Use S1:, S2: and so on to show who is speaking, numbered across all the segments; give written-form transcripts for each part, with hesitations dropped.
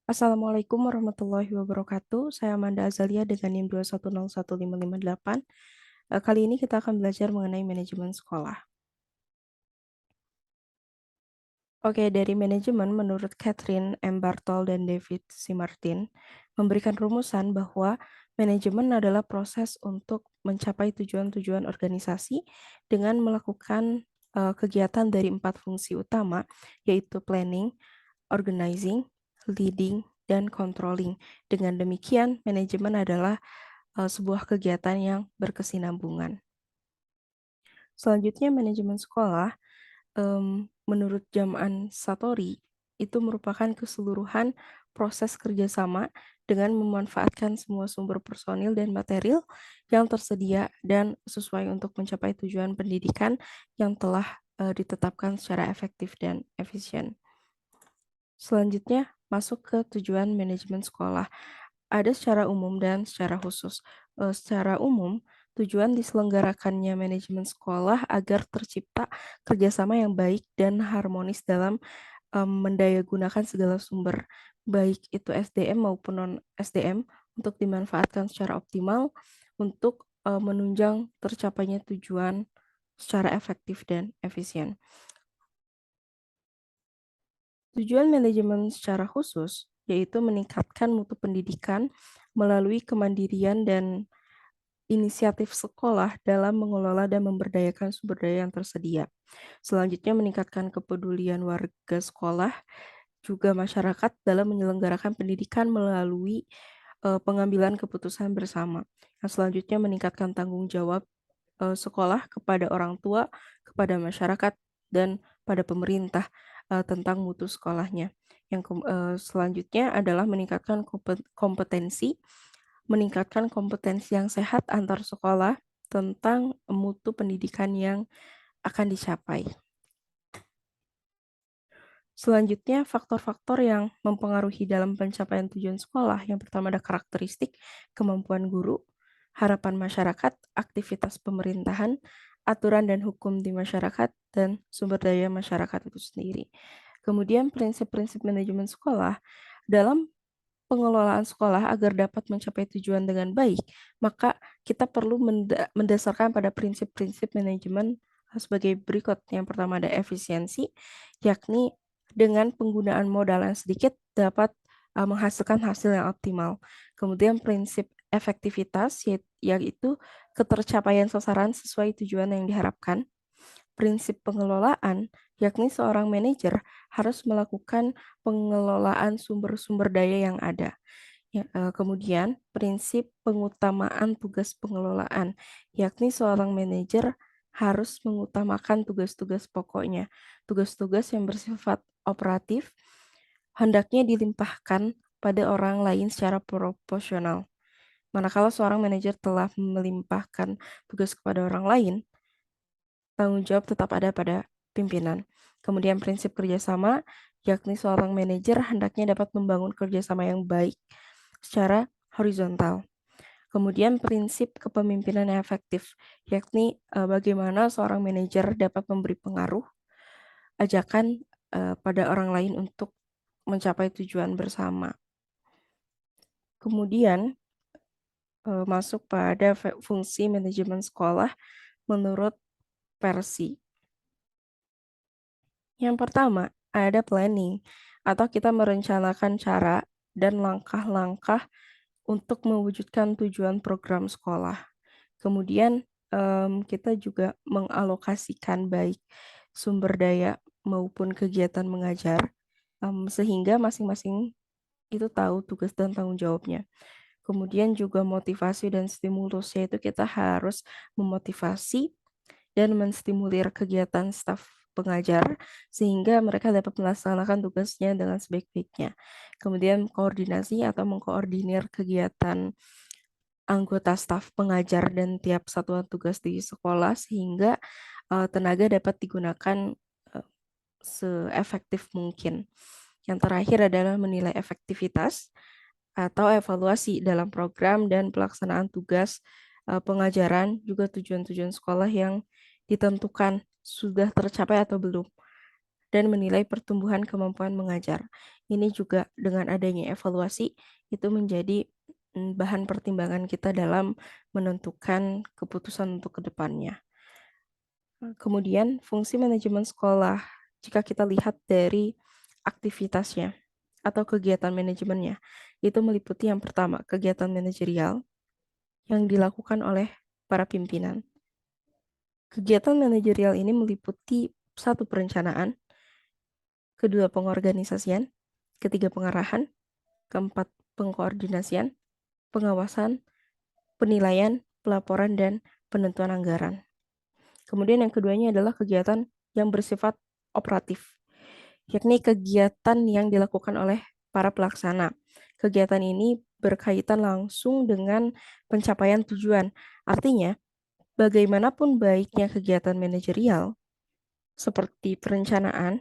S1: Assalamualaikum warahmatullahi wabarakatuh. Saya Amanda Azalia dengan NIM 2101558. Kali ini kita akan belajar mengenai manajemen sekolah. Oke, dari manajemen menurut Catherine M. Bartol dan David C. Martin memberikan rumusan bahwa manajemen adalah proses untuk mencapai tujuan-tujuan organisasi dengan melakukan kegiatan dari 4 fungsi utama, yaitu planning, organizing, leading, dan controlling. Dengan demikian, manajemen adalah sebuah kegiatan yang berkesinambungan. Selanjutnya, manajemen sekolah menurut Jaman Satori itu merupakan keseluruhan proses kerjasama dengan memanfaatkan semua sumber personil dan material yang tersedia dan sesuai untuk mencapai tujuan pendidikan yang telah ditetapkan secara efektif dan efisien. Selanjutnya, masuk ke tujuan manajemen sekolah. Ada secara umum dan secara khusus. Secara umum, tujuan diselenggarakannya manajemen sekolah agar tercipta kerjasama yang baik dan harmonis dalam mendayagunakan segala sumber, baik itu SDM maupun non-SDM, untuk dimanfaatkan secara optimal untuk menunjang tercapainya tujuan secara efektif dan efisien. Tujuan manajemen secara khusus yaitu meningkatkan mutu pendidikan melalui kemandirian dan inisiatif sekolah dalam mengelola dan memberdayakan sumber daya yang tersedia. Selanjutnya, meningkatkan kepedulian warga sekolah juga masyarakat dalam menyelenggarakan pendidikan melalui pengambilan keputusan bersama. Yang selanjutnya, meningkatkan tanggung jawab sekolah kepada orang tua, kepada masyarakat, dan pada pemerintah tentang mutu sekolahnya. Yang selanjutnya adalah meningkatkan kompetensi yang sehat antar sekolah tentang mutu pendidikan yang akan dicapai. Selanjutnya, faktor-faktor yang mempengaruhi dalam pencapaian tujuan sekolah. Yang pertama ada karakteristik, kemampuan guru, harapan masyarakat, aktivitas pemerintahan, aturan dan hukum di masyarakat, dan sumber daya masyarakat itu sendiri. Kemudian prinsip-prinsip manajemen sekolah dalam pengelolaan sekolah agar dapat mencapai tujuan dengan baik, maka kita perlu mendasarkan pada prinsip-prinsip manajemen sebagai berikut. Yang pertama ada efisiensi, yakni dengan penggunaan modal yang sedikit dapat menghasilkan hasil yang optimal. Kemudian prinsip efektivitas, yaitu ketercapaian sasaran sesuai tujuan yang diharapkan. Prinsip pengelolaan, yakni seorang manajer harus melakukan pengelolaan sumber-sumber daya yang ada. Kemudian, prinsip pengutamaan tugas pengelolaan, yakni seorang manajer harus mengutamakan tugas-tugas pokoknya. Tugas-tugas yang bersifat operatif hendaknya dilimpahkan pada orang lain secara proporsional. Manakala seorang manajer telah melimpahkan tugas kepada orang lain, tanggung jawab tetap ada pada pimpinan. Kemudian prinsip kerjasama, yakni seorang manajer hendaknya dapat membangun kerjasama yang baik secara horizontal. Kemudian prinsip kepemimpinan yang efektif, yakni bagaimana seorang manajer dapat memberi pengaruh, ajakan pada orang lain untuk mencapai tujuan bersama. Kemudian masuk pada fungsi manajemen sekolah menurut Persi. Yang pertama, ada planning, atau kita merencanakan cara dan langkah-langkah untuk mewujudkan tujuan program sekolah. Kemudian, kita juga mengalokasikan baik sumber daya maupun kegiatan mengajar, sehingga masing-masing itu tahu tugas dan tanggung jawabnya. Kemudian juga motivasi dan stimulus, yaitu kita harus memotivasi dan menstimulir kegiatan staf pengajar sehingga mereka dapat melaksanakan tugasnya dengan sebaik-baiknya. Kemudian koordinasi atau mengkoordinir kegiatan anggota staf pengajar dan tiap satuan tugas di sekolah sehingga tenaga dapat digunakan seefektif mungkin. Yang terakhir adalah menilai efektivitas atau evaluasi dalam program dan pelaksanaan tugas pengajaran, juga tujuan-tujuan sekolah yang ditentukan sudah tercapai atau belum. dan menilai pertumbuhan kemampuan mengajar. Ini juga dengan adanya evaluasi itu menjadi bahan pertimbangan kita dalam menentukan keputusan untuk kedepannya. Kemudian fungsi manajemen sekolah, jika kita lihat dari aktivitasnya atau kegiatan manajemennya, itu meliputi yang pertama, kegiatan manajerial yang dilakukan oleh para pimpinan. Kegiatan manajerial ini meliputi satu perencanaan, kedua pengorganisasian, ketiga pengarahan, keempat pengkoordinasian, pengawasan, penilaian, pelaporan, dan penentuan anggaran. Kemudian yang keduanya adalah kegiatan yang bersifat operatif, yakni kegiatan yang dilakukan oleh para pelaksana. Kegiatan ini berkaitan langsung dengan pencapaian tujuan. Artinya, bagaimanapun baiknya kegiatan manajerial, seperti perencanaan,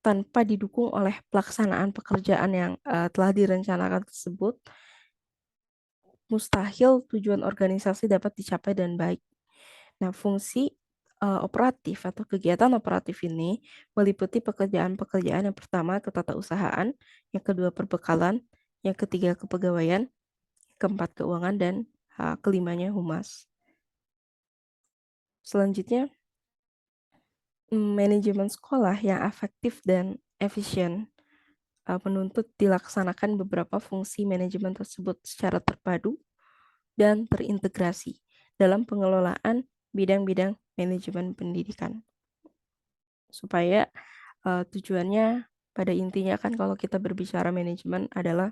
S1: tanpa didukung oleh pelaksanaan pekerjaan yang telah direncanakan tersebut, mustahil tujuan organisasi dapat dicapai dan baik. Nah, fungsi operatif atau kegiatan operatif ini meliputi pekerjaan-pekerjaan yang pertama ketatausahaan, yang kedua perbekalan, yang ketiga kepegawaian, keempat keuangan, dan kelimanya humas. Selanjutnya, manajemen sekolah yang efektif dan efisien menuntut dilaksanakan beberapa fungsi manajemen tersebut secara terpadu dan terintegrasi dalam pengelolaan bidang-bidang manajemen pendidikan. Supaya tujuannya pada intinya kan kalau kita berbicara manajemen adalah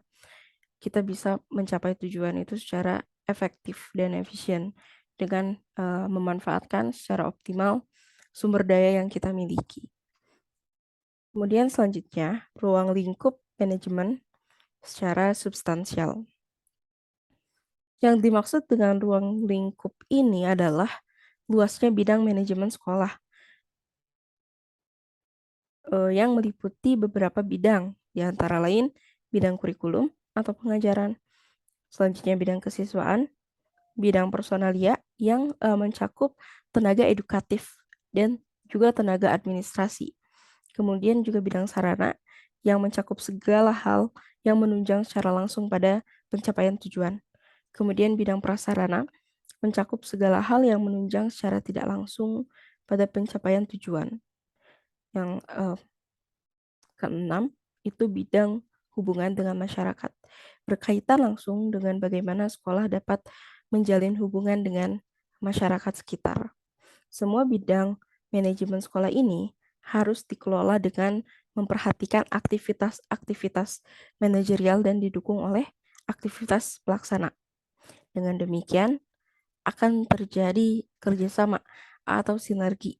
S1: kita bisa mencapai tujuan itu secara efektif dan efisien dengan memanfaatkan secara optimal sumber daya yang kita miliki. Kemudian selanjutnya, ruang lingkup manajemen secara substansial. Yang dimaksud dengan ruang lingkup ini adalah luasnya bidang manajemen sekolah yang meliputi beberapa bidang, di antara lain bidang kurikulum atau pengajaran, selanjutnya bidang kesiswaan, bidang personalia yang mencakup tenaga edukatif dan juga tenaga administrasi. Kemudian juga bidang sarana yang mencakup segala hal yang menunjang secara langsung pada pencapaian tujuan. Kemudian bidang prasarana mencakup segala hal yang menunjang secara tidak langsung pada pencapaian tujuan. Yang keenam, itu bidang hubungan dengan masyarakat. Berkaitan langsung dengan bagaimana sekolah dapat menjalin hubungan dengan masyarakat sekitar. Semua bidang manajemen sekolah ini harus dikelola dengan memperhatikan aktivitas-aktivitas manajerial dan didukung oleh aktivitas pelaksana. Dengan demikian, akan terjadi kerjasama atau sinergi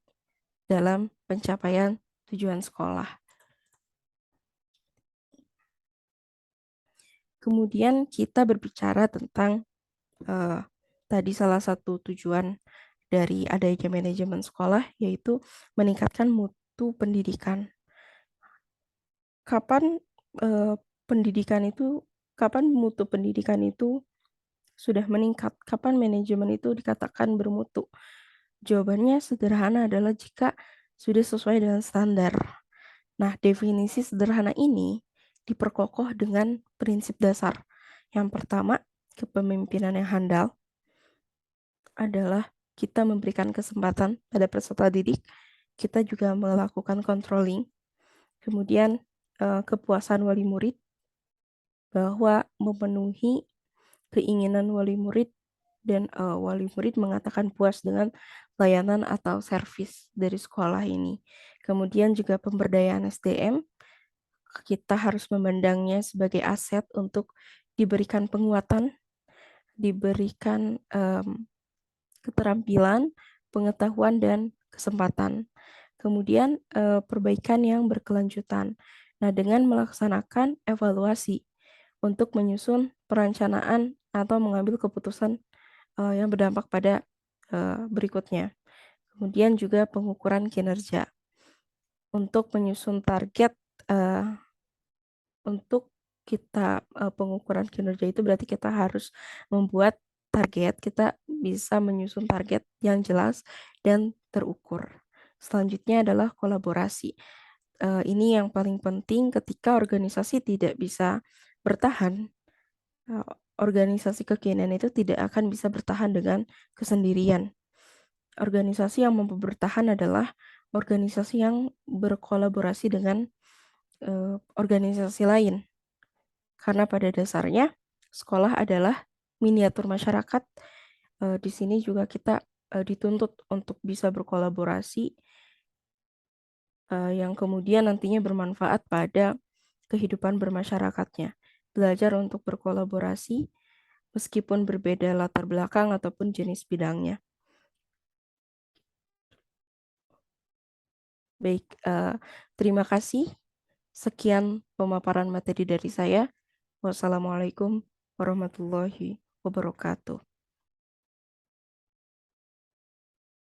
S1: dalam pencapaian tujuan sekolah. Kemudian kita berbicara tentang tadi salah satu tujuan dari adanya manajemen sekolah yaitu meningkatkan mutu pendidikan. Kapan kapan mutu pendidikan itu sudah meningkat? Kapan manajemen itu dikatakan bermutu? Jawabannya sederhana adalah jika sudah sesuai dengan standar. Nah, definisi sederhana ini diperkokoh dengan prinsip dasar. Yang pertama, kepemimpinan yang handal adalah kita memberikan kesempatan pada peserta didik, kita juga melakukan controlling, kemudian kepuasan wali murid bahwa memenuhi keinginan wali murid dan wali murid mengatakan puas dengan layanan atau servis dari sekolah ini. Kemudian juga pemberdayaan SDM, kita harus memandangnya sebagai aset untuk diberikan penguatan, diberikan keterampilan, pengetahuan, dan kesempatan. Kemudian perbaikan yang berkelanjutan. Nah, dengan melaksanakan evaluasi untuk menyusun perencanaan atau mengambil keputusan yang berdampak pada berikutnya. Kemudian juga pengukuran kinerja untuk menyusun target untuk kita pengukuran kinerja itu berarti kita harus membuat target, kita bisa menyusun target yang jelas dan terukur. Selanjutnya adalah kolaborasi. Ini yang paling penting ketika organisasi tidak bisa bertahan. Eee, Organisasi kekinian itu tidak akan bisa bertahan dengan kesendirian. Organisasi yang mampu bertahan adalah organisasi yang berkolaborasi dengan, organisasi lain. Karena pada dasarnya sekolah adalah miniatur masyarakat. Di sini juga kita, dituntut untuk bisa berkolaborasi, yang kemudian nantinya bermanfaat pada kehidupan bermasyarakatnya. Belajar untuk berkolaborasi meskipun berbeda latar belakang ataupun jenis bidangnya. Baik, terima kasih. Sekian pemaparan materi dari saya. Wassalamualaikum warahmatullahi wabarakatuh.